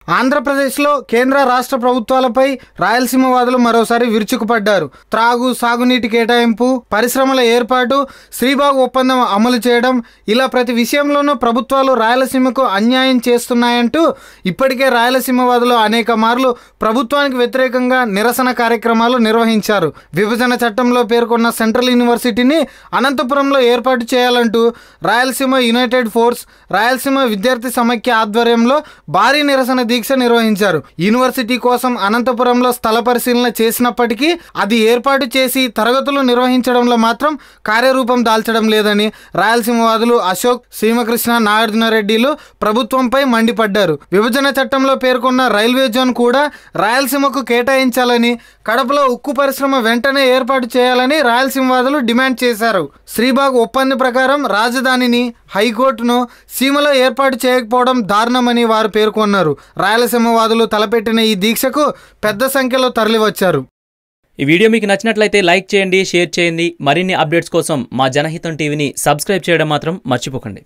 ఆంధ్రప్రదేశ్లో కేంద్ర రాష్ట్ర ప్రభుత్వాలపై రాయలసీమ వాదులు మరోసారి విరుచుకుపడ్డారు. త్రాగు సాగునీటి కేటాయింపు, పరిశ్రమల ఏర్పాటు, శ్రీబాగ్ ఒప్పందం అమలు చేయడం, ఇలా ప్రతి విషయంలోనూ ప్రభుత్వాలు రాయలసీమకు అన్యాయం చేస్తున్నాయంటూ ఇప్పటికే రాయలసీమ వాదులు అనేక మార్లు ప్రభుత్వానికి వ్యతిరేకంగా నిరసన కార్యక్రమాలు నిర్వహించారు. విభజన చట్టంలో పేర్కొన్న సెంట్రల్ యూనివర్సిటీని అనంతపురంలో ఏర్పాటు చేయాలంటూ రాయలసీమ యునైటెడ్ ఫోర్స్, రాయలసీమ విద్యార్థి సమైక్య ఆధ్వర్యంలో భారీ నిరసన దీక్ష నిర్వహించారు. యూనివర్సిటీ కోసం అనంతపురంలో స్థల పరిశీలన చేసినప్పటికీ అది ఏర్పాటు చేసి తరగతులు నిర్వహించడంలో మాత్రం కార్యరూపం దాల్చడం లేదని రాయలసీమ వాదులు అశోక్, శ్రీమకృష్ణ, నాగార్జునరెడ్డిలు ప్రభుత్వంపై మండిపడ్డారు. విభజన చట్టంలో పేర్కొన్న రైల్వే జోన్ కూడా రాయలసీమకు కేటాయించాలని, కడపలో ఉక్కు పరిశ్రమ వెంటనే ఏర్పాటు చేయాలని రాయలసీమ వాదులు డిమాండ్ చేశారు. శ్రీబాగ్ ఒప్పందం ప్రకారం రాజధానిని, హైకోర్టును సీమలో ఏర్పాటు చేయకపోవడం దారుణమని వారు పేర్కొన్నారు. రాయలసీమ వాదులు తలపెట్టిన ఈ దీక్షకు పెద్ద సంఖ్యలో తరలివచ్చారు. ఈ వీడియో మీకు నచ్చినట్లయితే లైక్ చేయండి, షేర్ చేయండి. మరిన్ని అప్డేట్స్ కోసం మా జనహితం టీవీని సబ్స్క్రైబ్ చేయడం మాత్రం మర్చిపోకండి.